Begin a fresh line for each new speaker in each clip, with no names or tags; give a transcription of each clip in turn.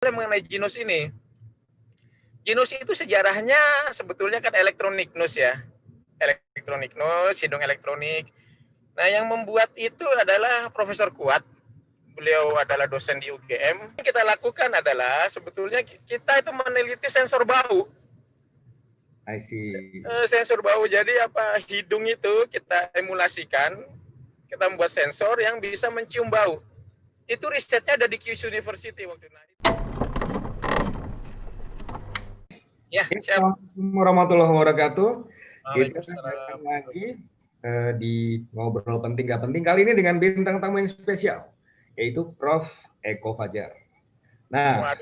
Mengenai Genus ini. Genus itu sejarahnya sebetulnya kan elektronik nus ya. Elektronik nus, hidung elektronik. Nah, yang membuat itu adalah Profesor Kuat. Beliau adalah dosen di UGM. Yang kita lakukan adalah sebetulnya kita itu meneliti sensor bau.
I see.
Sensor bau. Jadi hidung itu kita emulasikan, kita membuat sensor yang bisa mencium bau. Itu risetnya ada di Kyushu University waktu itu. Ya,
Assalamualaikum warahmatullahi wabarakatuh. Kita datang lagi di Ngobrol Penting Gak Penting. Kali ini dengan bintang tamu yang spesial, yaitu Prof. Eko Fajar. Nah,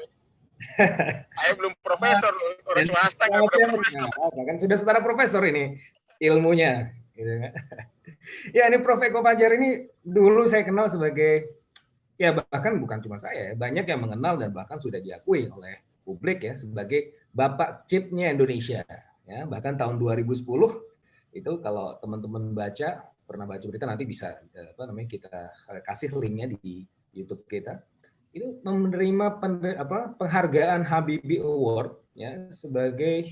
saya belum profesor, orang swasta nggak pernah profesor.
Kan sudah setara profesor ini ilmunya. Ya, ini Prof. Eko Fajar ini dulu saya kenal sebagai, ya bahkan bukan cuma saya, banyak yang mengenal dan bahkan sudah diakui oleh publik ya sebagai bapak chipnya Indonesia. Ya, bahkan tahun 2010 itu kalau teman-teman pernah baca berita, nanti bisa kita kasih linknya di YouTube kita. Itu menerima penghargaan Habibie Award ya sebagai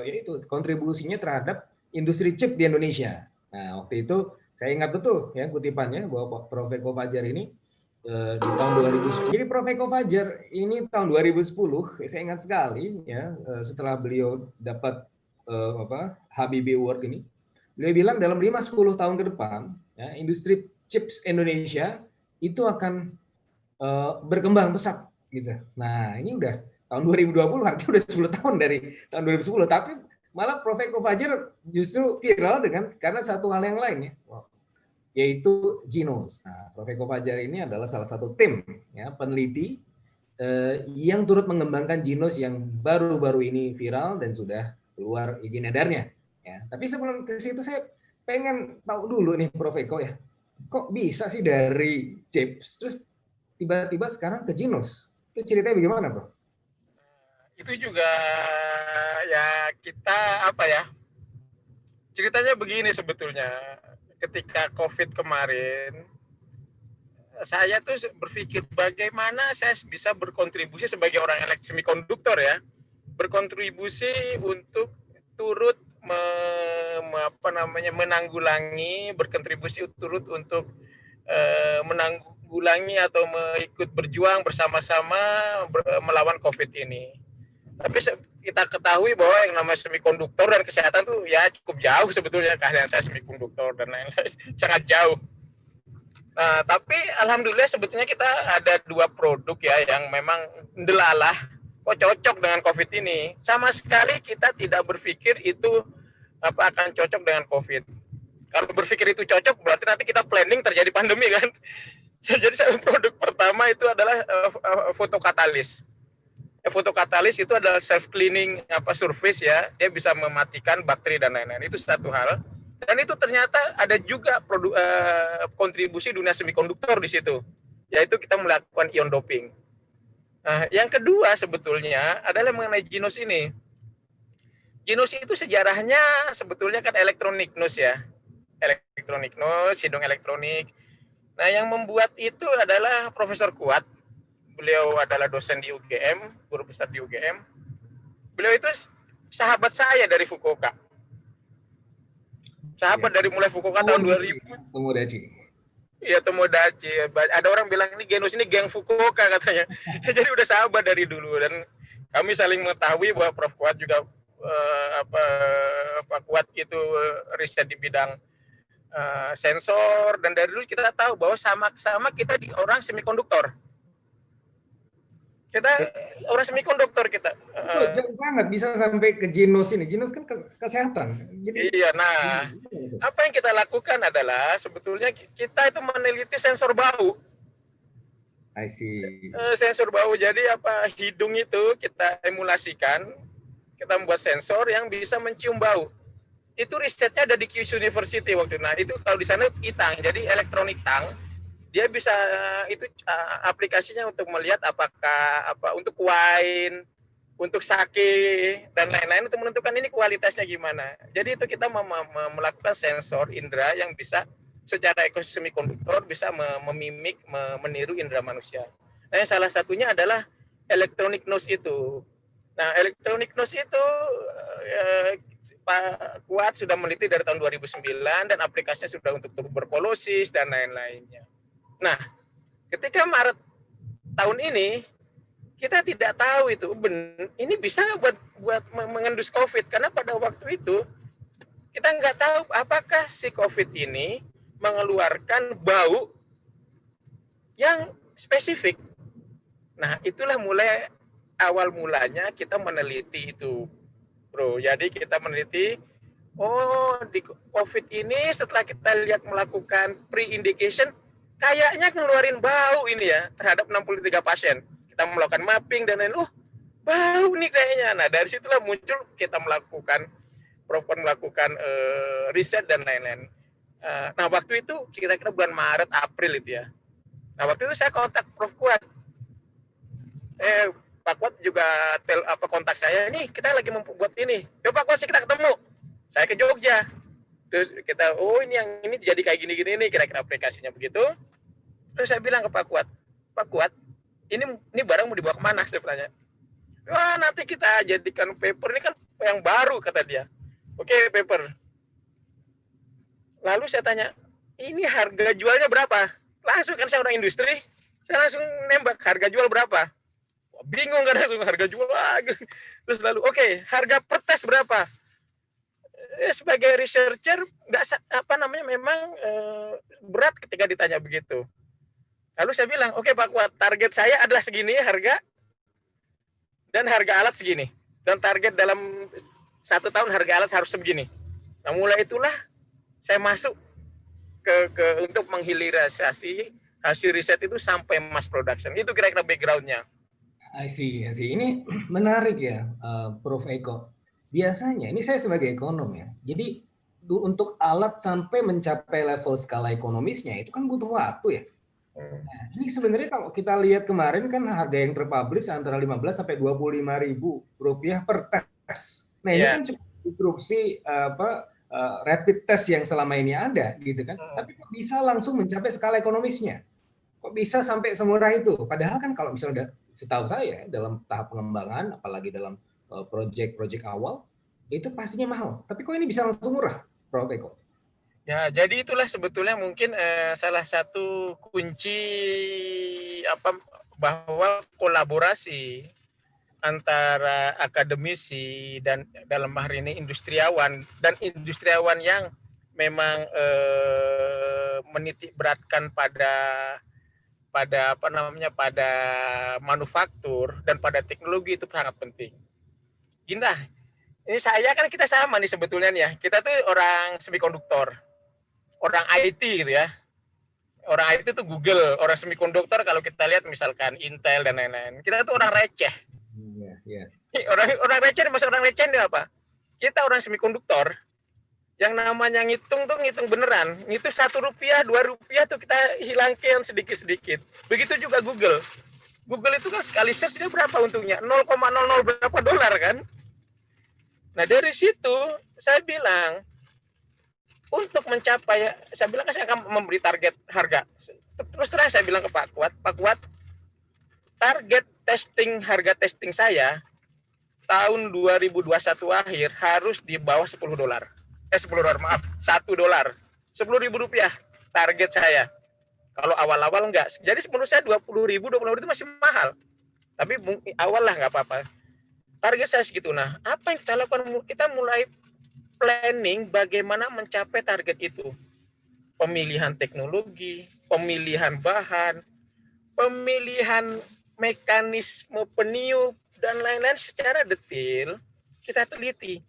yaitu kontribusinya terhadap industri chip di Indonesia. Nah, waktu itu saya ingat betul ya kutipannya bahwa Prof. Eko Fajar ini di tahun 2010. Jadi Prof. Eko Fajar ini tahun 2010, saya ingat sekali ya, setelah beliau dapat Habibie Award ini, beliau bilang dalam 5-10 tahun ke depan, ya, industri chips Indonesia itu akan berkembang pesat gitu. Nah, ini udah tahun 2020, artinya udah 10 tahun dari tahun 2010, tapi malah Prof. Eko Fajar justru viral karena satu hal yang lain ya. Yaitu Genus. Nah, Prof. Eko Fajar ini adalah salah satu tim ya, peneliti yang turut mengembangkan Genus yang baru-baru ini viral dan sudah keluar izin edarnya. Ya. Tapi sebelum ke situ saya pengen tahu dulu nih Prof. Eko ya, kok bisa sih dari chips terus tiba-tiba sekarang ke Genus? Itu ceritanya bagaimana, Prof?
Itu juga ya kita ceritanya begini sebetulnya. Ketika COVID kemarin, saya tuh berpikir bagaimana saya bisa berkontribusi sebagai orang semikonduktor ya, berkontribusi untuk turut menanggulangi, berkontribusi turut untuk menanggulangi atau ikut berjuang bersama-sama melawan COVID ini. Tapi kita ketahui bahwa yang namanya semikonduktor dan kesehatan tuh ya cukup jauh sebetulnya, keahlian saya semikonduktor dan lain-lain sangat jauh. Nah, tapi alhamdulillah sebetulnya kita ada 2 produk ya yang memang ndelalah kok cocok dengan COVID ini. Sama sekali kita tidak berpikir itu akan cocok dengan COVID. Kalau berpikir itu cocok berarti nanti kita planning terjadi pandemi kan. Jadi produk pertama itu adalah fotokatalis. Fotokatalis itu adalah self cleaning surface ya, dia bisa mematikan bakteri dan lain-lain. Itu satu hal. Dan itu ternyata ada juga kontribusi dunia semikonduktor di situ, yaitu kita melakukan ion doping. Nah, yang kedua sebetulnya adalah mengenai Genus ini. Genus itu sejarahnya sebetulnya kan elektronik nus ya, elektronik nus, hidung elektronik. Nah, yang membuat itu adalah Profesor Kuat. Beliau adalah dosen di UGM, guru besar di UGM. Beliau itu sahabat saya dari Fukuoka. Sahabat dari mulai Fukuoka tahun 2000.
Tomodachi.
Iya, Tomodachi. Ada orang bilang ini Genus ini geng Fukuoka katanya. Jadi udah sahabat dari dulu dan kami saling mengetahui bahwa Prof Kuat juga Kuat itu riset di bidang sensor, dan dari dulu kita tahu bahwa sama kita di orang semikonduktor. Kita orang semikonduktor kita.
Itu jauh banget bisa sampai ke Genus ini. Genus kan kesehatan.
Jadi, iya, nah apa yang kita lakukan adalah sebetulnya kita itu meneliti sensor bau.
I see.
Sensor bau. Jadi hidung itu kita emulasikan, kita membuat sensor yang bisa mencium bau. Itu risetnya ada di Kyushu University waktu itu. Nah, itu kalau di sana itang, jadi elektronik tang. Dia bisa itu aplikasinya untuk melihat apakah untuk wine, untuk sake dan lain-lain, untuk menentukan ini kualitasnya gimana. Jadi itu kita melakukan sensor indera yang bisa secara ekosistem semikonduktor bisa memimik, meniru indera manusia. Nah, salah satunya adalah electronic nose itu. Nah, electronic nose itu Pak Kuat sudah meneliti dari tahun 2009 dan aplikasinya sudah untuk tuberkulosis dan lain-lainnya. Nah, ketika Maret tahun ini kita tidak tahu itu ini bisa buat mengendus COVID, karena pada waktu itu kita nggak tahu apakah si COVID ini mengeluarkan bau yang spesifik. Nah, itulah mulai awal mulanya kita meneliti itu, Bro. Jadi kita meneliti, oh di COVID ini setelah kita lihat melakukan pre-indication, kayaknya ngeluarin bau ini ya terhadap 63 pasien. Kita melakukan mapping dan lain-lain, oh bau nih kayaknya. Nah, dari situlah muncul kita melakukan riset dan lain-lain. Nah, waktu itu kira-kira bulan Maret, April itu ya. Nah, waktu itu saya kontak Prof. Kuat. Pak Kuat juga kontak saya, nih kita lagi membuat ini. Yuk Pak Kuat, kita ketemu. Saya ke Jogja. Terus kita, oh ini yang ini jadi kayak gini-gini nih, kira-kira aplikasinya begitu. Terus saya bilang ke Pak Kuat, ini barang mau dibawa kemana? Saya tanya. Wah, nanti kita jadikan paper, ini kan yang baru, kata dia. Oke, paper. Lalu saya tanya, ini harga jualnya berapa? Langsung kan saya orang industri, saya langsung nembak harga jual berapa. Wah, bingung kan langsung harga jual. Terus lalu, oke, harga per tes berapa? Sebagai researcher memang berat ketika ditanya begitu. Lalu saya bilang, oke Pak Kuat, target saya adalah segini harga dan harga alat segini, dan target dalam 1 tahun harga alat harus sebegini. Nah, mulai itulah saya masuk untuk menghilirisasi hasil riset itu sampai mass production. Itu kira-kira background-nya.
I see. Ini menarik ya, Prof. Eko. Biasanya, ini saya sebagai ekonom ya, jadi untuk alat sampai mencapai level skala ekonomisnya itu kan butuh waktu ya. Nah, ini sebenarnya kalau kita lihat kemarin kan harga yang terpublish antara 15 sampai 25 ribu rupiah per tes. Nah, ini kan cukup disrupsi rapid test yang selama ini ada gitu kan. Tapi kok bisa langsung mencapai skala ekonomisnya? Kok bisa sampai semurah itu? Padahal kan kalau misalnya setahu saya dalam tahap pengembangan, apalagi dalam project awal, itu pastinya mahal. Tapi kok ini bisa langsung murah, Prof. Eko?
Ya, jadi itulah sebetulnya mungkin salah satu kunci bahwa kolaborasi antara akademisi dan dalam hari ini industriawan yang memang menitik beratkan pada manufaktur dan pada teknologi itu sangat penting. Gina, ini kita sama nih sebetulnya nih ya. Kita tuh orang semikonduktor, orang IT gitu ya. Orang IT itu Google, orang semikonduktor kalau kita lihat misalkan Intel dan lain-lain. Kita tuh orang receh. Orang receh, maksud orang receh itu apa? Kita orang semikonduktor yang namanya ngitung beneran. Itu 1 rupiah, 2 rupiah tuh kita hilangkan sedikit-sedikit. Begitu juga Google. Google itu kan sekali search dia berapa untungnya? 0,00 berapa dolar kan? Nah, dari situ saya bilang untuk mencapai, saya bilang saya akan memberi target harga. Terus terang saya bilang ke Pak Kuat, target harga testing saya tahun 2021 akhir harus di bawah 10 dolar. 1 dolar. 10.000 rupiah target saya. Kalau awal-awal enggak. Jadi menurut saya 20.000 itu masih mahal. Tapi awal lah nggak apa-apa. Target saya segitu. Nah, apa yang kita lakukan? Kita mulai planning bagaimana mencapai target itu. Pemilihan teknologi, pemilihan bahan, pemilihan mekanisme peniup, dan lain-lain secara detail kita teliti.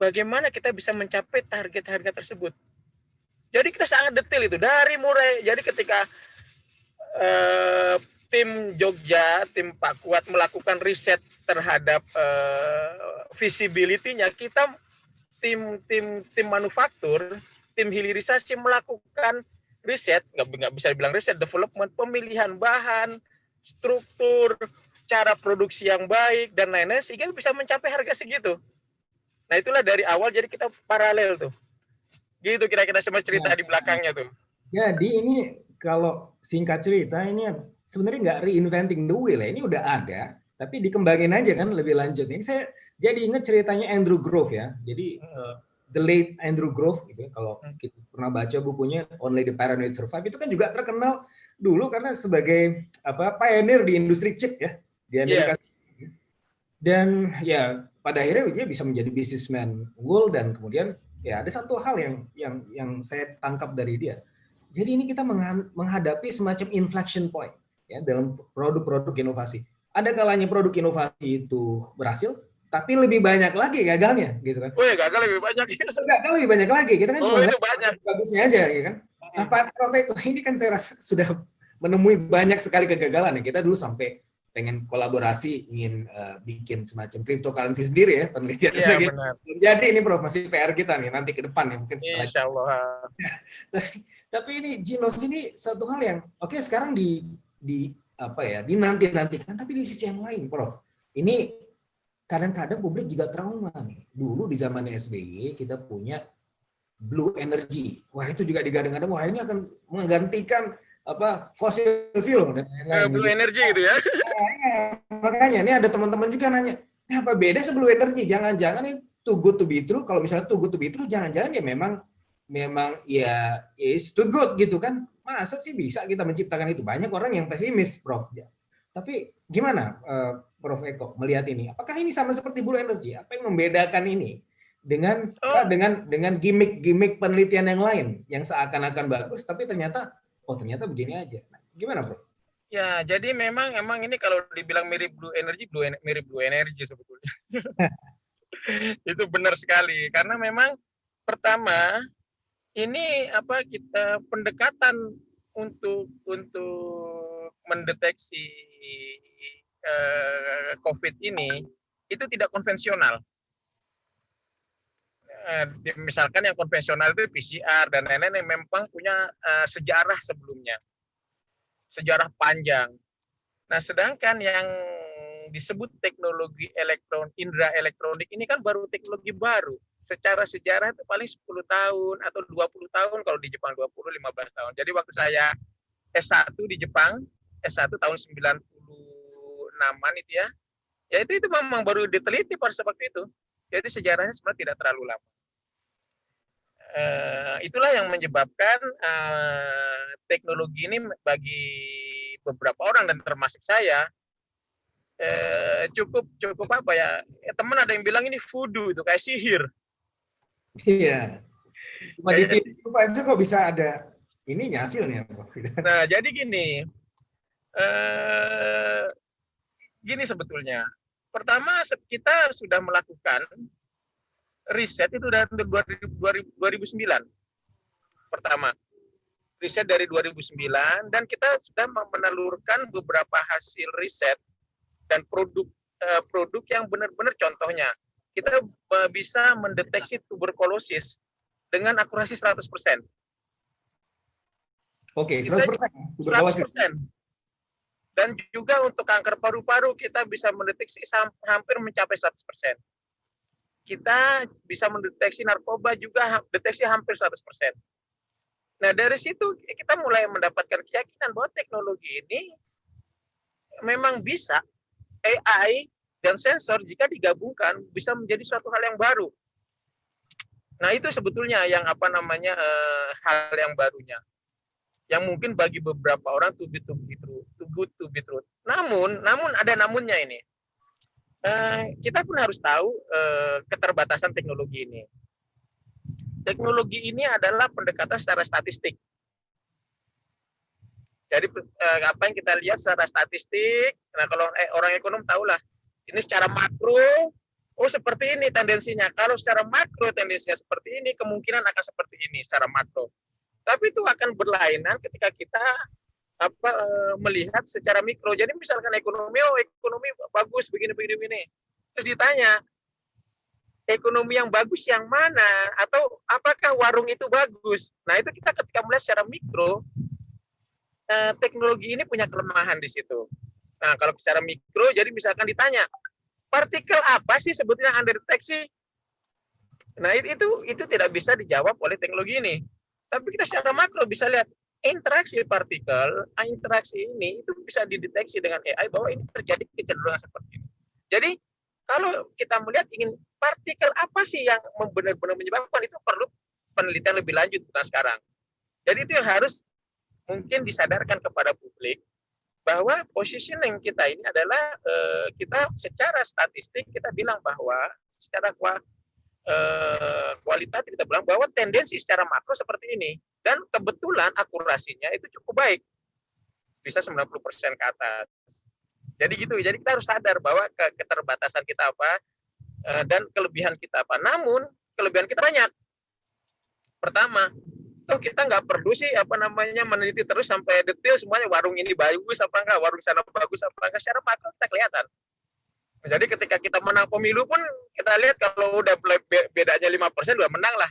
Bagaimana kita bisa mencapai target harga tersebut. Jadi kita sangat detail itu. Dari mulai, jadi ketika tim Jogja, tim Pak Kuat melakukan riset terhadap visibility-nya, kita tim manufaktur, tim hilirisasi melakukan riset, nggak bisa dibilang riset, development, pemilihan bahan, struktur, cara produksi yang baik, dan lain-lain, sehingga bisa mencapai harga segitu. Nah, itulah dari awal, jadi kita paralel tuh. Gitu kira-kira semua cerita di belakangnya tuh.
Jadi ini kalau singkat cerita, ini sebenarnya nggak reinventing the wheel ya, ini udah ada, tapi dikembangin aja kan lebih lanjut. Ini saya jadi ingat ceritanya Andrew Grove ya. Jadi the late Andrew Grove gitu ya, kalau kita pernah baca bukunya Only the Paranoid Survive, itu kan juga terkenal dulu karena sebagai pioneer di industri chip ya di Amerika. Dan ya pada akhirnya dia bisa menjadi businessman unggul, dan kemudian ya ada satu hal yang saya tangkap dari dia. Jadi ini kita menghadapi semacam inflection point ya dalam produk-produk inovasi. Ada kalanya produk inovasi itu berhasil, tapi lebih banyak lagi gagalnya, gitu kan?
Oh ya, gagal lebih banyak.
Gagal lebih banyak lagi. Kita kan cuma
itu banyak
bagusnya aja, ya kan? Nah, Pak Prof Eko ini kan saya rasa sudah menemui banyak sekali kegagalan ya. Kita dulu sampai pengen kolaborasi, ingin bikin semacam cryptocurrency sendiri ya, penelitian
lagi.
Jadi ini Prof masih PR kita nih nanti ke depan ya, mungkin setelah.
Insya Allah.
Tapi ini Ginos ini satu hal yang oke, sekarang dinanti-nantikan, tapi di sisi yang lain, Prof. Ini kadang-kadang publik juga trauma nih. Dulu di zaman SBY kita punya blue energy. Wah, itu juga digadang-gadang, wah ini akan menggantikan fossil fuel dan lain-lain.
Blue energy gitu ya.
Makanya ini ada teman-teman juga nanya, apa beda blue energy? Jangan-jangan ini too good to be true. Kalau misalnya too good to be true, jangan-jangan ya memang ya is too good gitu kan. Masa sih bisa kita menciptakan itu? Banyak orang yang pesimis, Prof. Tapi gimana Prof Eko melihat ini? Apakah ini sama seperti blue energy? Apa yang membedakan ini dengan gimmick penelitian yang lain yang seakan-akan bagus tapi ternyata begini aja. Nah, gimana, Prof?
Ya, jadi emang ini kalau dibilang mirip blue energy sebetulnya. Itu benar sekali, karena memang pertama ini kita pendekatan untuk mendeteksi COVID ini itu tidak konvensional. Misalkan yang konvensional itu PCR dan lain-lain yang memang punya sejarah sebelumnya, sejarah panjang. Nah, sedangkan yang disebut teknologi indera elektronik ini kan baru teknologi baru. Secara sejarah itu paling 10 tahun atau 20 tahun, kalau di Jepang 20-15 tahun. Jadi waktu saya S1 di Jepang, S1 tahun 96-an itu ya itu memang baru diteliti pada waktu itu. Jadi sejarahnya sebenarnya tidak terlalu lama. Itulah yang menyebabkan teknologi ini bagi beberapa orang dan termasuk saya cukup teman ada yang bilang ini voodoo, itu kayak sihir.
Iya. Cuma ditipu aja kok bisa ada ininya hasilnya.
Nah, jadi gini sebetulnya. Pertama, kita sudah melakukan riset itu dari 2009. Pertama, riset dari 2009, dan kita sudah menelurkan beberapa hasil riset dan produk yang benar-benar, contohnya kita bisa mendeteksi tuberkulosis dengan akurasi 100%.
Oke, 100%.
100%. Dan juga untuk kanker paru-paru kita bisa mendeteksi hampir mencapai 100%. Kita bisa mendeteksi narkoba juga deteksi hampir 100%. Nah, dari situ kita mulai mendapatkan keyakinan bahwa teknologi ini memang bisa, AI dan sensor jika digabungkan bisa menjadi suatu hal yang baru. Nah, itu sebetulnya yang hal yang barunya, yang mungkin bagi beberapa orang too good to be true. Namun ada namunnya ini. Kita pun harus tahu keterbatasan teknologi ini. Teknologi ini adalah pendekatan secara statistik. Jadi apa yang kita lihat secara statistik, nah kalau orang ekonom tahulah, ini secara makro, seperti ini tendensinya. Kalau secara makro tendensinya seperti ini, kemungkinan akan seperti ini secara makro. Tapi itu akan berlainan ketika kita melihat secara mikro. Jadi misalkan ekonomi bagus begini. Terus ditanya, ekonomi yang bagus yang mana? Atau apakah warung itu bagus? Nah, itu kita ketika melihat secara mikro, teknologi ini punya kelemahan di situ. Nah, kalau secara mikro, jadi misalkan ditanya, partikel apa sih sebetulnya yang Anda deteksi? Nah, itu tidak bisa dijawab oleh teknologi ini. Tapi kita secara makro bisa lihat, interaksi partikel, interaksi ini itu bisa dideteksi dengan AI bahwa ini terjadi kecenderungan seperti ini. Jadi kalau kita melihat ingin partikel apa sih yang benar-benar menyebabkan, itu perlu penelitian lebih lanjut, bukan sekarang. Jadi itu yang harus mungkin disadarkan kepada publik bahwa positioning kita ini adalah kita secara statistik kita bilang bahwa secara kualitatif kita bilang bahwa tendensi secara makro seperti ini, dan kebetulan akurasinya itu cukup baik, bisa 90% ke atas. Jadi gitu, jadi kita harus sadar bahwa keterbatasan kita apa dan kelebihan kita apa. Namun kelebihan kita banyak. Pertama, kita nggak perlu sih meneliti terus sampai detail semuanya, warung ini bagus apa enggak, warung sana bagus apa enggak, secara makro kita kelihatan. Jadi ketika kita menang pemilu pun kita lihat kalau udah bedanya 5% udah menang lah.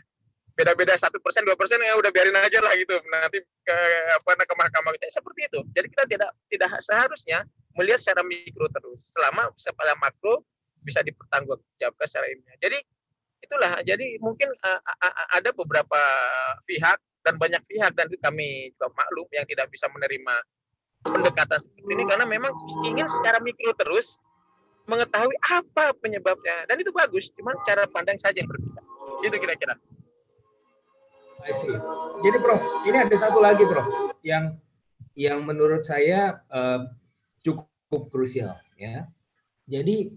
Beda-beda 1%, 2% ya udah biarin aja lah gitu. Nanti ke mahkamah kita seperti itu. Jadi kita tidak seharusnya melihat secara mikro terus. Selama makro bisa dipertanggungjawabkan secara ilmiah. Jadi itulah. Jadi mungkin ada beberapa pihak dan banyak pihak, dan kami juga maklum, yang tidak bisa menerima pendekatan seperti ini karena memang ingin secara mikro terus mengetahui apa penyebabnya, dan itu bagus, cuman cara pandang saja yang berbeda. Itu kira-kira.
I see. Jadi Prof, ini ada satu lagi Prof yang menurut saya cukup krusial ya. Jadi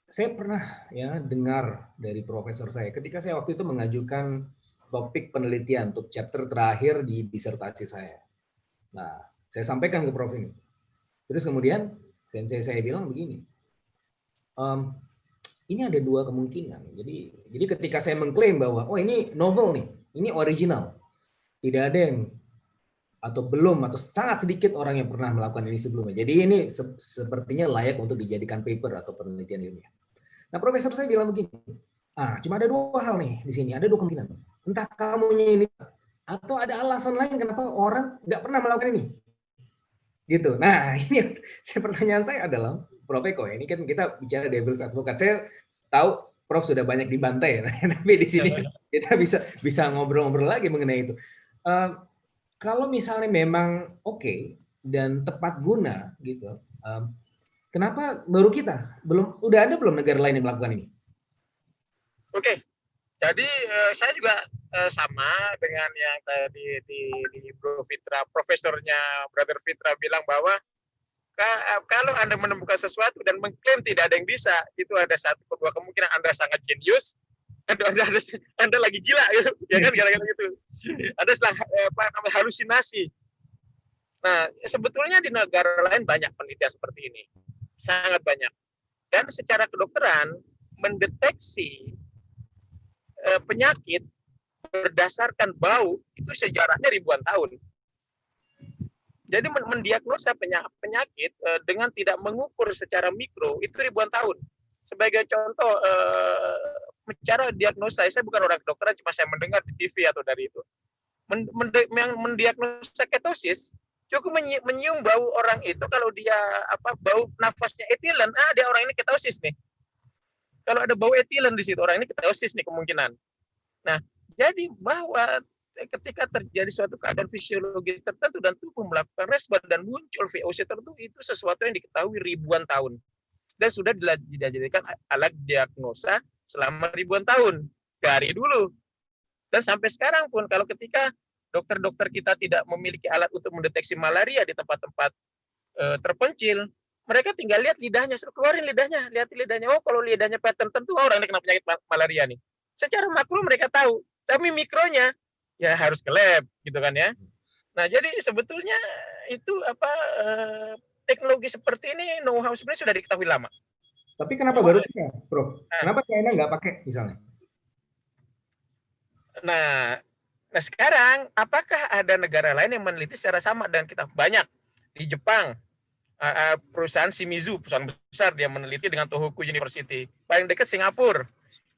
saya pernah ya dengar dari profesor saya ketika saya waktu itu mengajukan topik penelitian untuk chapter terakhir di disertasi saya. Nah, saya sampaikan ke Prof ini. Terus kemudian sensei saya bilang begini, ini ada dua kemungkinan. Jadi ketika saya mengklaim bahwa oh ini novel nih, ini original, tidak ada yang atau belum atau sangat sedikit orang yang pernah melakukan ini sebelumnya. Jadi ini sepertinya layak untuk dijadikan paper atau penelitian ilmiah. Nah, profesor saya bilang begini, cuma ada dua hal nih di sini, ada dua kemungkinan. Entah kamunya ini atau ada alasan lain kenapa orang nggak pernah melakukan ini. Gitu. Nah, ini pertanyaan saya adalah, Prof Eko, ini kan kita bicara devil's advocate. Saya tahu Prof sudah banyak dibantai, tapi di sini kita bisa ngobrol-ngobrol lagi mengenai itu. Kalau misalnya memang oke dan tepat guna, gitu, kenapa baru kita? Udah ada belum negara lain yang melakukan ini?
Oke. Jadi saya juga sama dengan yang tadi di Bro Fitra, profesornya Brother Fitra bilang bahwa kalau Anda menemukan sesuatu dan mengklaim tidak ada yang bisa, itu ada satu dua kemungkinan Anda sangat jenius, Anda lagi gila gitu, ya kan, gara-gara gitu. Ada halusinasi. Nah, sebetulnya di negara lain banyak penelitian seperti ini, sangat banyak. Dan secara kedokteran mendeteksi penyakit berdasarkan bau itu sejarahnya ribuan tahun. Jadi mendiagnosa penyakit dengan tidak mengukur secara mikro itu ribuan tahun. Sebagai contoh, cara diagnosa, saya bukan orang kedokteran, cuma saya mendengar di TV atau dari itu. Mendiagnosa ketosis, cukup menyium bau orang itu, kalau dia bau nafasnya etilen, dia orang ini ketosis nih. Kalau ada bau etilen di situ, orang ini ketosis nih kemungkinan. Nah, jadi bahwa ketika terjadi suatu keadaan fisiologi tertentu dan tubuh melakukan respon dan muncul VOC tertentu, itu sesuatu yang diketahui ribuan tahun dan sudah dijadikan alat diagnosa selama ribuan tahun dari dulu. Dan sampai sekarang pun kalau ketika dokter-dokter kita tidak memiliki alat untuk mendeteksi malaria di tempat-tempat terpencil, mereka tinggal lihat lidahnya, keluarin lidahnya, lihat lidahnya. Oh, kalau lidahnya pattern tertentu, orang ini kena penyakit malaria nih. Secara makro mereka tahu, tapi mikronya ya harus ke lab gitu kan ya. Nah, jadi sebetulnya itu teknologi seperti ini, know-how sebenarnya sudah diketahui lama.
Tapi kenapa baru kita, Prof? Kenapa China nggak pakai misalnya?
Nah, sekarang apakah ada negara lain yang meneliti secara sama dan kita? Banyak. Di Jepang, perusahaan Shimizu, perusahaan besar, dia meneliti dengan Tohoku University. Paling dekat Singapura.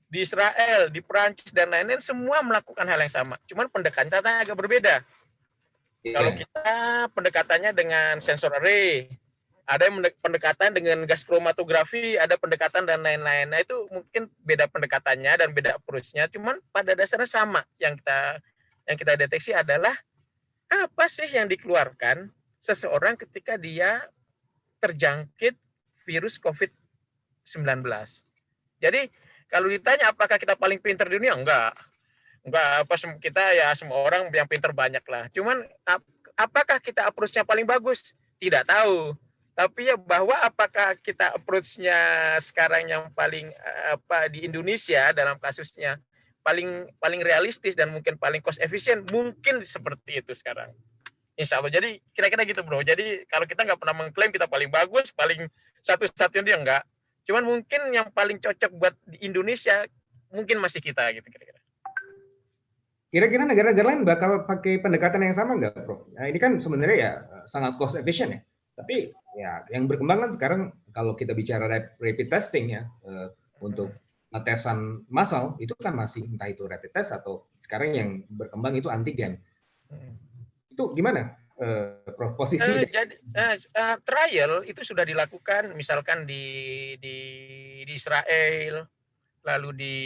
Di Israel, di Perancis, dan lain-lain, semua melakukan hal yang sama. Cuman pendekatannya agak berbeda. Kalau kita pendekatannya dengan sensor array, ada yang pendekatan dengan gas kromatografi, ada pendekatan dan lain-lain. Nah, itu mungkin beda pendekatannya dan beda approach-nya. Cuman pada dasarnya sama. Yang kita deteksi adalah apa sih yang dikeluarkan seseorang ketika dia terjangkit virus COVID-19. Jadi kalau ditanya apakah kita paling pintar di dunia, enggak, apa kita ya semua orang yang pintar banyak lah. Cuman apakah kita approach-nya paling bagus? Tidak tahu. Tapi ya bahwa apakah kita approach-nya sekarang yang paling di Indonesia dalam kasusnya paling realistis dan mungkin paling cost efisien, mungkin seperti itu sekarang. Insya Allah. Jadi kira-kira gitu bro. Jadi kalau kita nggak pernah mengklaim kita paling bagus, paling satu-satunya dia enggak. Cuman mungkin yang paling cocok buat di Indonesia mungkin masih kita gitu kira-kira.
Kira-kira negara-negara lain bakal pakai pendekatan yang sama nggak, Prof? Nah, ini kan sebenarnya ya sangat cost efficient ya. Tapi ya yang berkembang kan sekarang kalau kita bicara rapid testing ya untuk ngetesan massal itu kan masih entah itu rapid test atau sekarang yang berkembang itu antigen. Itu gimana, Prof? Posisi
jadi trial itu sudah dilakukan misalkan di Israel, lalu di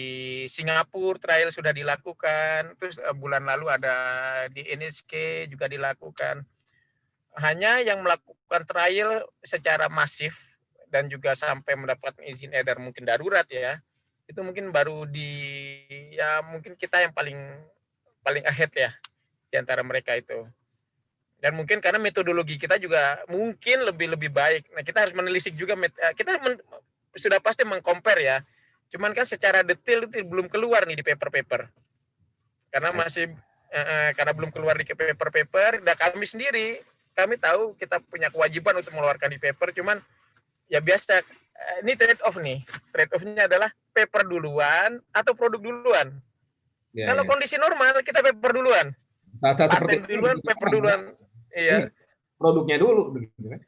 Singapura trial sudah dilakukan, terus bulan lalu ada di NSK juga dilakukan. Hanya yang melakukan trial secara masif dan juga sampai mendapatkan izin edar mungkin darurat ya, itu mungkin baru mungkin kita yang paling ahead ya di antara mereka itu. Dan mungkin karena metodologi kita juga mungkin lebih baik. Nah, kita harus menelisik juga, kita sudah pasti mengcompare ya. Cuman kan secara detail itu belum keluar nih di paper-paper. Karena karena belum keluar di paper-paper, dan kami tahu kita punya kewajiban untuk mengeluarkan di paper, cuman ya biasa, ini trade off nih. Trade off-nya adalah paper duluan atau produk duluan. Kalau kondisi normal, kita paper duluan.
Saat-saat seperti
duluan, paper duluan. Iya.
Produknya dulu.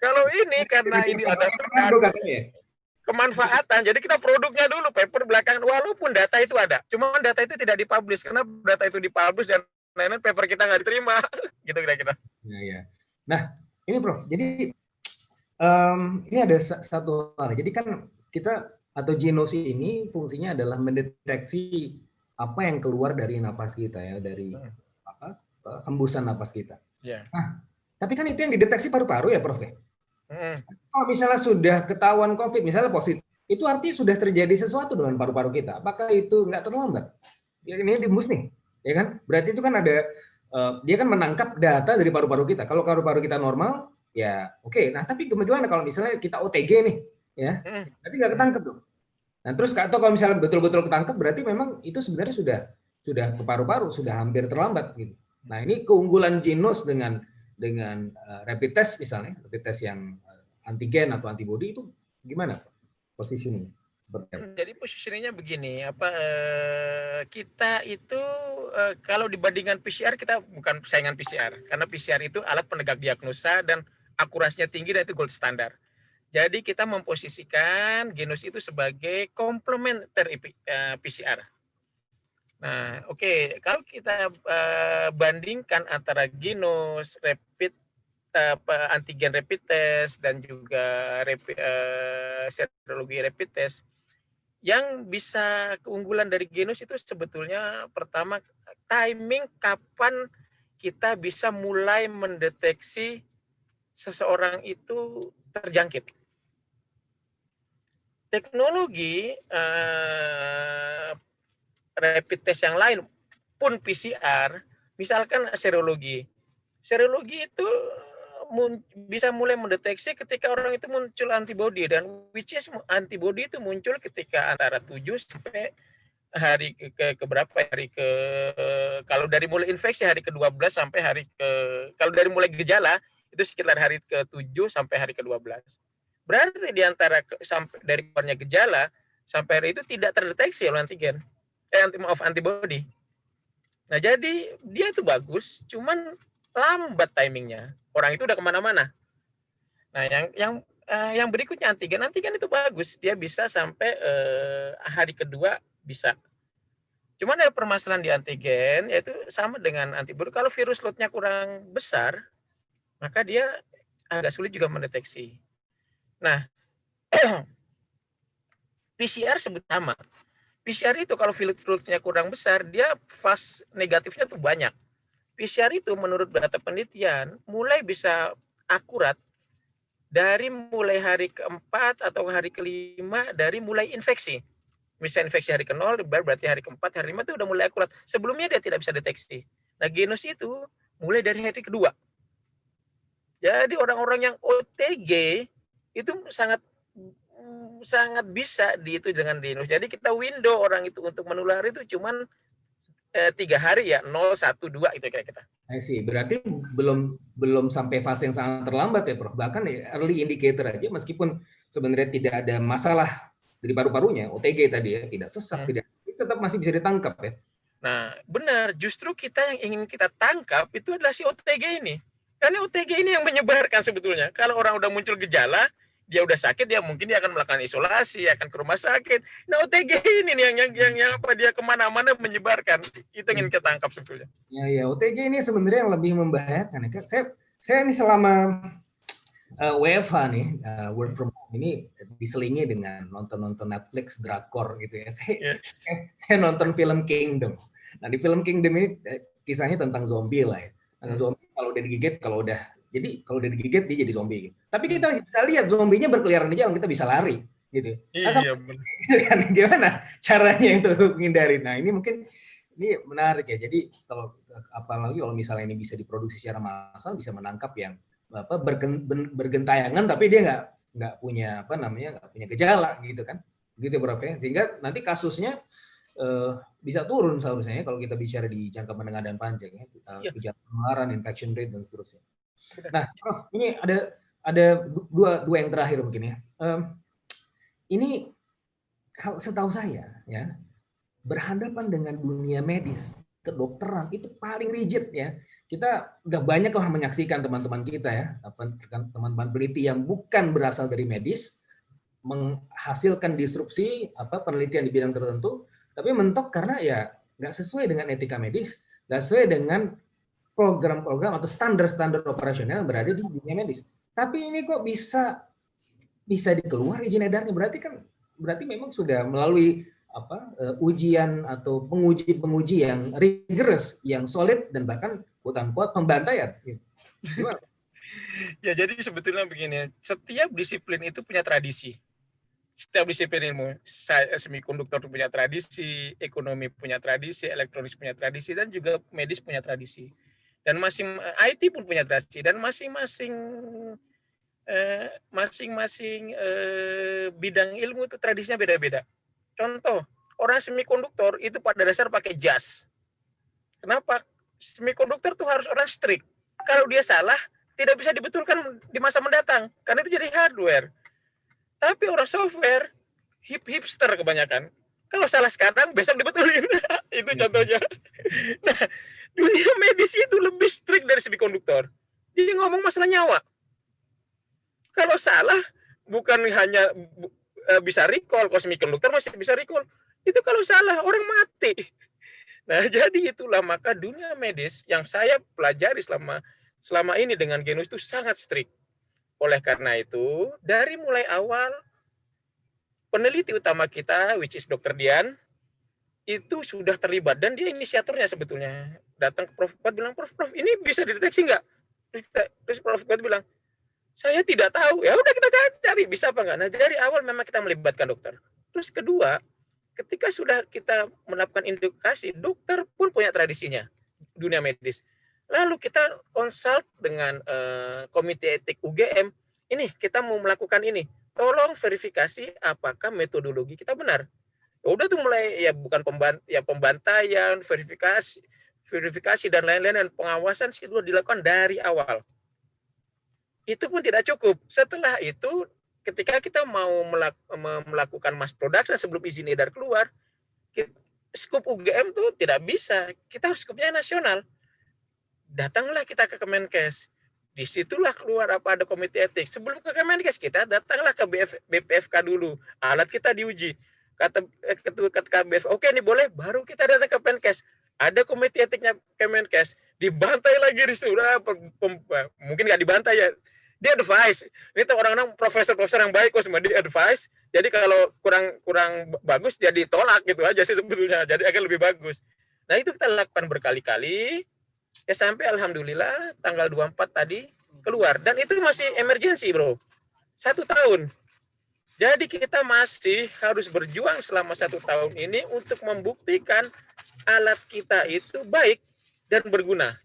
Kalau ini karena ini ada kemanfaatan, jadi kita produknya dulu, paper belakangan, walaupun data itu ada. Cuma data itu tidak dipublish, karena data itu dipublish dan lain-lain paper kita nggak diterima. Gitu kira-kira.
Ya. Nah, ini Prof, jadi ini ada satu hal. Jadi kan kita atau Genos ini fungsinya adalah mendeteksi apa yang keluar dari nafas kita ya, dari hembusan nafas kita.
Yeah.
Nah, tapi kan itu yang dideteksi paru-paru ya, Prof. Kalau misalnya sudah ketahuan COVID, misalnya positif, itu artinya sudah terjadi sesuatu dengan paru-paru kita. Apakah itu nggak terlambat? Ya, ini diembus nih, ya kan? Berarti itu kan ada, dia kan menangkap data dari paru-paru kita. Kalau paru-paru kita normal, ya oke. Nah, tapi bagaimana kalau misalnya kita OTG nih, ya, tapi nggak ketangkep dong. Nah, terus atau kalau misalnya betul-betul ketangkep, berarti memang itu sebenarnya sudah ke paru-paru, sudah hampir terlambat gitu. Nah, ini keunggulan Genos dengan rapid test misalnya, rapid test yang antigen atau antibody itu gimana posisinya?
Jadi posisinya begini, kita itu kalau dibandingkan PCR, kita bukan saingan PCR, karena PCR itu alat penegak diagnosa dan akurasinya tinggi dan itu gold standar. Jadi kita memposisikan Genos itu sebagai komplementer PCR. Nah, oke, kalau kita bandingkan antara Genos, antigen rapid test dan juga serologi rapid test, yang bisa keunggulan dari Genos itu sebetulnya pertama timing kapan kita bisa mulai mendeteksi seseorang itu terjangkit. Teknologi rapid test yang lain pun PCR, misalkan serologi itu bisa mulai mendeteksi ketika orang itu muncul antibody, dan which is antibody itu muncul ketika antara 7 sampai hari ke berapa, kalau dari mulai infeksi hari ke-12 sampai kalau dari mulai gejala itu sekitar hari ke-7 sampai hari ke-12. Berarti di antara sampai dari keluarnya gejala sampai hari itu tidak terdeteksi oleh antibody. Nah, jadi dia itu bagus, cuman lambat timingnya. Orang itu udah kemana-mana. Nah, yang berikutnya antigen itu bagus, dia bisa sampai hari kedua bisa. Cuman ada permasalahan di antigen, yaitu sama dengan antibody. Kalau virus loadnya kurang besar, maka dia agak sulit juga mendeteksi. Nah, PCR sebut sama. PCR itu kalau virus loadnya kurang besar, dia fast negatifnya tuh banyak. PCR itu menurut data penelitian mulai bisa akurat dari mulai hari keempat atau hari kelima dari mulai infeksi. Misal infeksi hari ke-0, berarti hari keempat, hari 5 itu udah mulai akurat. Sebelumnya dia tidak bisa deteksi. Nah, genus itu mulai dari hari kedua. Jadi orang-orang yang OTG itu sangat bisa itu dengan genus. Jadi kita window orang itu untuk menular itu cuman 3 hari ya, 0, 1, 2 itu kira-kira.
Berarti belum sampai fase yang sangat terlambat ya, Prof. Bahkan ya, early indicator aja, meskipun sebenarnya tidak ada masalah dari paru-parunya, OTG tadi ya, tidak sesak, tidak, tetap masih bisa ditangkap ya.
Nah, benar. Justru kita yang ingin kita tangkap itu adalah si OTG ini. Karena OTG ini yang menyebarkan sebetulnya. Kalau orang udah muncul gejala, dia udah sakit, ya mungkin dia akan melakukan isolasi, akan ke rumah sakit. Nah, OTG ini nih yang apa, dia kemana-mana menyebarkan. Itu yang ingin kita tangkap sebetulnya.
Ya, OTG ini sebenarnya yang lebih membahayakan. Saya ini selama WFH nih, work from home ini diselingi dengan nonton Netflix, drakor gitu ya. Saya nonton film Kingdom. Nah, di film Kingdom ini kisahnya tentang zombie lah ya. Zombie kalau udah digigit, kalau udah digigit dia jadi zombie. Gitu. Tapi kita bisa lihat zombinya berkeliaran di jalan, kita bisa lari gitu.
Iya,
kan gimana caranya itu untuk menghindari? Nah, ini mungkin ini menarik ya. Jadi kalau apalagi kalau misalnya ini bisa diproduksi secara massal, bisa menangkap yang bergentayangan tapi dia nggak punya nggak punya gejala gitu kan, gitu Prof ya. Sehingga nanti kasusnya bisa turun seharusnya kalau kita bicara di jangka menengah dan panjang ya, gejala penularan, infection rate dan seterusnya. Nah, Prof, ini ada dua yang terakhir mungkin ya. Ini kalau setahu saya ya, berhadapan dengan dunia medis, kedokteran itu paling rigid ya. Kita udah banyak lah menyaksikan teman-teman kita ya, teman-teman peneliti yang bukan berasal dari medis menghasilkan disrupsi penelitian di bidang tertentu, tapi mentok karena ya nggak sesuai dengan etika medis, nggak sesuai dengan program-program atau standar-standar operasional yang berada di dunia medis. Tapi ini kok bisa dikeluar izin edarnya, berarti memang sudah melalui ujian atau penguji yang rigorous, yang solid, dan bahkan quote-unquote pembantaian. Gimana?
Ya, jadi sebetulnya begini, setiap disiplin itu punya tradisi. Setiap disiplin ilmu, semikonduktor punya tradisi, ekonomi punya tradisi, elektronik punya tradisi, dan juga medis punya tradisi. Dan IT pun punya tradisi, dan masing-masing bidang ilmu itu tradisinya beda-beda. Contoh, orang semikonduktor itu pada dasar pakai jas. Kenapa? Semikonduktor tuh harus orang strict. Kalau dia salah, tidak bisa dibetulkan di masa mendatang, karena itu jadi hardware. Tapi orang software, hipster kebanyakan. Kalau salah sekarang, besok dibetulin. Itu contohnya. Nah, dunia medis itu lebih strict dari semikonduktor. Jadi ngomong masalah nyawa. Kalau salah, bukan hanya bisa recall, kalau semikonduktor masih bisa recall. Itu kalau salah, orang mati. Nah, jadi itulah maka dunia medis yang saya pelajari selama ini dengan genus itu sangat strict. Oleh karena itu, dari mulai awal, peneliti utama kita, which is Dr. Dian, itu sudah terlibat. Dan dia inisiatornya sebetulnya. Datang ke Prof. Kuat bilang, Prof, ini bisa dideteksi nggak? Terus Prof. Kuat bilang, saya tidak tahu. Ya udah kita cari bisa apa enggak. Nah, dari awal memang kita melibatkan dokter. Terus kedua, ketika sudah kita melakukan edukasi, dokter pun punya tradisinya dunia medis. Lalu kita konsult dengan komite etik UGM. Ini kita mau melakukan ini. Tolong verifikasi apakah metodologi kita benar. Ya udah tuh mulai ya bukan pembantaian, verifikasi dan lain-lain, dan pengawasan sudah dilakukan dari awal. Itu pun tidak cukup. Setelah itu, ketika kita mau melakukan mass production sebelum izin edar keluar, skup UGM tuh tidak bisa. Kita harus skupnya nasional. Datanglah kita ke Kemenkes. Disitulah keluar ada komite etik. Sebelum ke Kemenkes, kita datanglah ke BPFK dulu. Alat kita diuji. Kata KBF, oke ini boleh, baru kita datang ke Kemenkes. Ada komite etiknya Kemenkes. Dibantai lagi di situ. Mungkin nggak dibantai ya. Dia advice. Ini tuh orang-orang profesor-profesor yang baik kok, semua dia advice. Jadi kalau kurang bagus jadi tolak gitu aja sih sebetulnya. Jadi akan lebih bagus. Nah, itu kita lakukan berkali-kali. Ya sampai alhamdulillah tanggal 24 tadi keluar. Dan itu masih emergency, bro. 1 tahun. Jadi kita masih harus berjuang selama 1 tahun ini untuk membuktikan alat kita itu baik dan berguna.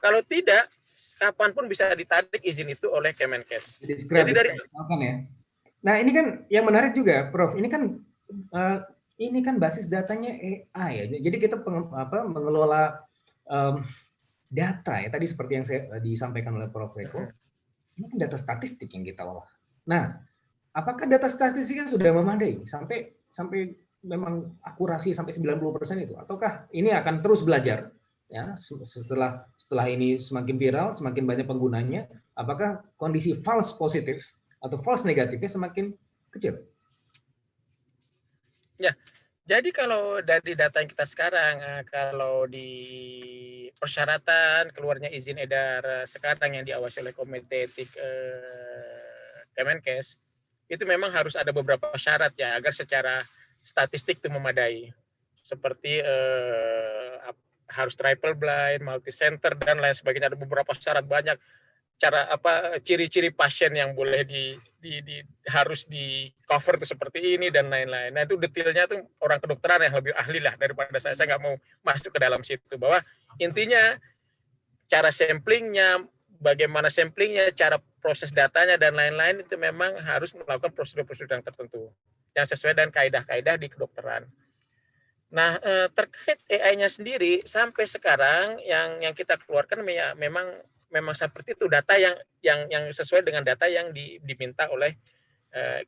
Kalau tidak, kapanpun bisa ditarik izin itu oleh Kemenkes. Jadi dari
ya. Nah ini kan yang menarik juga, Prof. Ini kan basis datanya AI ya. Jadi kita mengelola data ya. Tadi seperti yang saya disampaikan oleh Prof. Eko, ini kan data statistik yang kita olah. Nah, apakah data statistiknya sudah memadai sampai memang akurasi sampai 90% itu, ataukah ini akan terus belajar ya setelah ini semakin viral, semakin banyak penggunanya, apakah kondisi false positif atau false negatifnya semakin kecil?
Ya, jadi kalau dari data yang kita sekarang, kalau di persyaratan keluarnya izin edar sekarang yang diawasi oleh Komite Etik Kemenkes, itu memang harus ada beberapa syarat ya agar secara statistik itu memadai, seperti harus triple blind, multi center dan lain sebagainya. Ada beberapa syarat banyak, cara ciri-ciri pasien yang boleh harus di cover itu seperti ini dan lain-lain. Nah itu detailnya tuh orang kedokteran yang lebih ahli lah daripada saya. Saya nggak mau masuk ke dalam situ. Bahwa intinya cara samplingnya, bagaimana samplingnya, cara proses datanya dan lain-lain itu memang harus melakukan prosedur-prosedur yang tertentu yang sesuai dengan kaidah-kaidah di kedokteran. Nah, terkait AI-nya sendiri sampai sekarang yang kita keluarkan memang seperti itu, data yang sesuai dengan data yang diminta oleh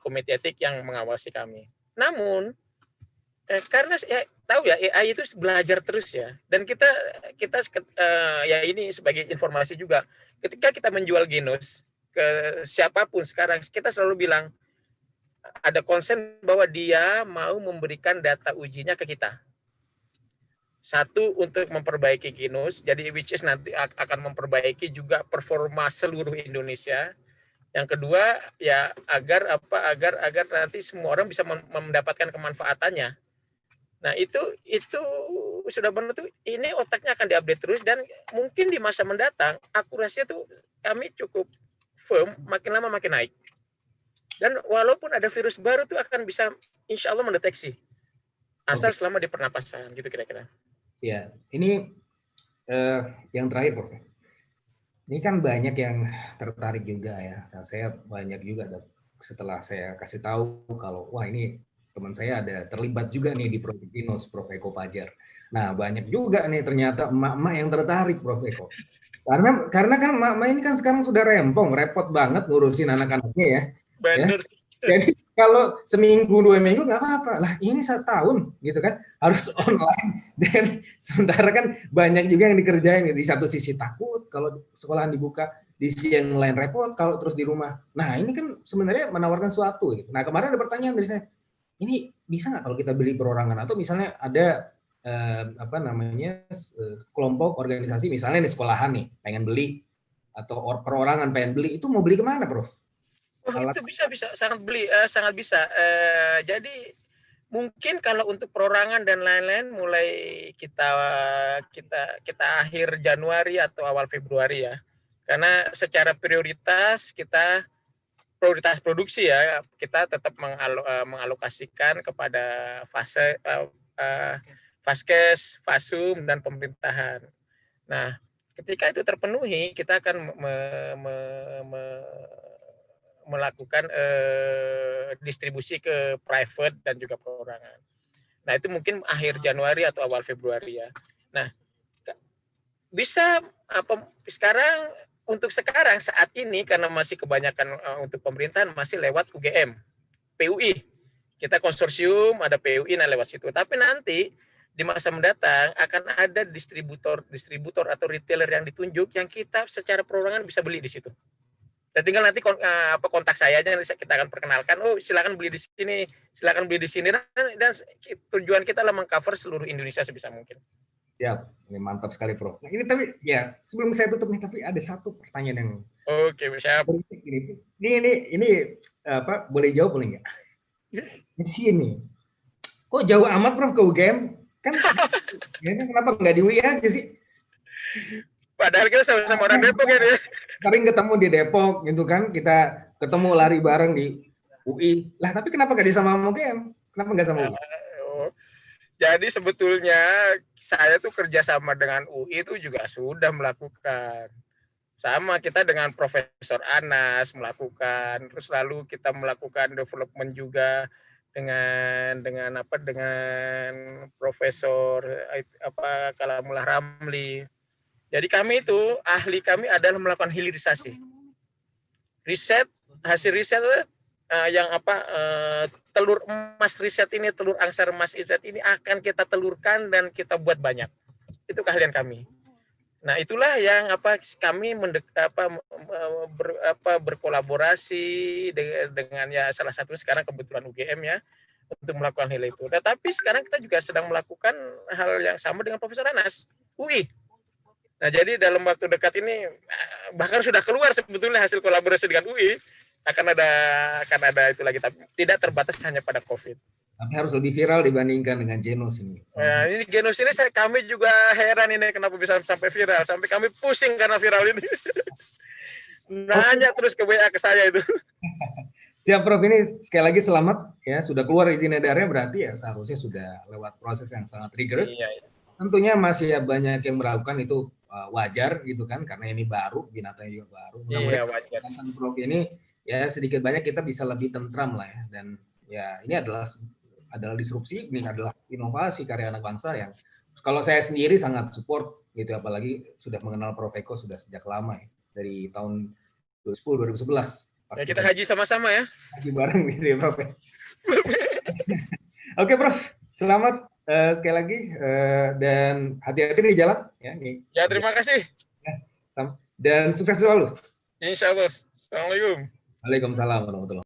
Komite Etik yang mengawasi kami. Namun karena tahu ya AI itu belajar terus ya, dan kita ya ini sebagai informasi juga, ketika kita menjual Genus ke siapapun sekarang, kita selalu bilang ada konsen bahwa dia mau memberikan data ujinya ke kita. Satu, untuk memperbaiki Genus, jadi which is nanti akan memperbaiki juga performa seluruh Indonesia. Yang kedua ya agar nanti semua orang bisa mendapatkan kemanfaatannya. Nah itu sudah benar tuh, ini otaknya akan diupdate terus, dan mungkin di masa mendatang akurasinya tuh kami cukup firm, makin lama makin naik. Dan walaupun ada virus baru tuh akan bisa insya Allah mendeteksi, asal selama di pernapasan gitu kira-kira.
Ya, ini yang terakhir, Prof. Ini kan banyak yang tertarik juga ya. Saya banyak juga setelah saya kasih tahu kalau wah ini teman saya ada terlibat juga nih di Project Genus, Prof. Eko Fajar. Nah, banyak juga nih ternyata emak-emak yang tertarik, Prof. Eko. Karena kan emak-emak ini kan sekarang sudah rempong, repot banget ngurusin anak-anaknya ya.
Benar.
Ya? Jadi kalau seminggu 2 minggu nggak apa-apa lah, ini 1 tahun gitu kan harus online, dan sementara kan banyak juga yang dikerjain. Di satu sisi takut kalau sekolahan dibuka, di sisi yang lain repot kalau terus di rumah. Nah ini kan sebenarnya menawarkan sesuatu gitu. Nah kemarin ada pertanyaan dari saya, ini bisa nggak kalau kita beli perorangan, atau misalnya ada kelompok organisasi misalnya di sekolahan nih pengen beli, atau perorangan pengen beli, itu mau beli kemana, Prof?
Oh, itu bisa sangat bisa. Jadi mungkin kalau untuk perorangan dan lain-lain mulai kita akhir Januari atau awal Februari ya. Karena secara prioritas produksi ya, kita tetap mengalokasikan kepada Vaskes, Fasum, dan pemerintahan. Nah, ketika itu terpenuhi, kita akan melakukan distribusi ke private dan juga perorangan. Nah, itu mungkin akhir Januari atau awal Februari ya. Nah, bisa sekarang, untuk sekarang saat ini karena masih kebanyakan untuk pemerintahan masih lewat UGM, PUI. Kita konsorsium, ada PUI, nah lewat situ. Tapi nanti di masa mendatang akan ada distributor atau retailer yang ditunjuk yang kita secara perorangan bisa beli di situ. Dan tinggal nanti kontak saya aja, nanti kita akan perkenalkan. Oh, silakan beli di sini, silakan beli di sini, dan tujuan kita adalah mengcover seluruh Indonesia sebisa mungkin.
Siap, ini mantap sekali, Prof. Nah, ini tapi ya sebelum saya tutup nih, tapi ada satu pertanyaan yang
siap.
Ini apa, boleh jawab boleh nggak? Jadi ini, kok jauh amat, Prof, ke UGM? Kan kenapa nggak di UI aja sih?
Padahal kita sama-sama orang Depok ya.
Sering ketemu di Depok gitu kan, kita ketemu lari bareng di UI. Lah tapi kenapa nggak di sama UGM? Kenapa nggak sama UI?
Jadi sebetulnya saya tuh kerjasama dengan UI itu juga sudah melakukan. Sama kita dengan Profesor Anas melakukan, terus lalu kita melakukan development juga dengan Profesor Kalamullah Ramli. Jadi kami itu ahli kami adalah melakukan hilirisasi. Hasil riset yang telur emas riset ini, telur angsar emas riset ini akan kita telurkan dan kita buat banyak. Itu keahlian kami. Nah, itulah yang kami berkolaborasi dengan ya salah satu sekarang kebetulan UGM ya untuk melakukan hal itu. Tetapi sekarang kita juga sedang melakukan hal yang sama dengan Profesor Anas, UI. Nah, jadi dalam waktu dekat ini bahkan sudah keluar sebetulnya hasil kolaborasi dengan UI akan ada itu lagi, tapi tidak terbatas hanya pada COVID.
Tapi harus lebih viral dibandingkan dengan Genos ini.
Nah, ini Genos ini kami juga heran ini kenapa bisa sampai viral, sampai kami pusing karena viral ini. Nanya terus ke WA ke saya itu.
Siap Prof, ini sekali lagi selamat ya, sudah keluar izin edarnya, berarti ya seharusnya sudah lewat proses yang sangat rigorous. Iya. Tentunya masih banyak yang melakukan itu wajar gitu kan, karena ini baru, binatangnya juga baru.
Iya, wajar.
Prof ini ya sedikit banyak kita bisa lebih tentram lah ya, dan ya ini adalah disrupsi, ini adalah inovasi karya anak bangsa yang kalau saya sendiri sangat support gitu, apalagi sudah mengenal Prof Eko sudah sejak lama ya, dari tahun 2010 2011.
Ya, kita haji sama-sama ya.
Haji bareng gitu ya Prof. Oke Prof, selamat sekali lagi dan hati-hati di jalan ya.
Ya, terima kasih.
Dan sukses selalu.
Insya Allah. Assalamualaikum.
Waalaikumsalam warahmatullahi wabarakatuh.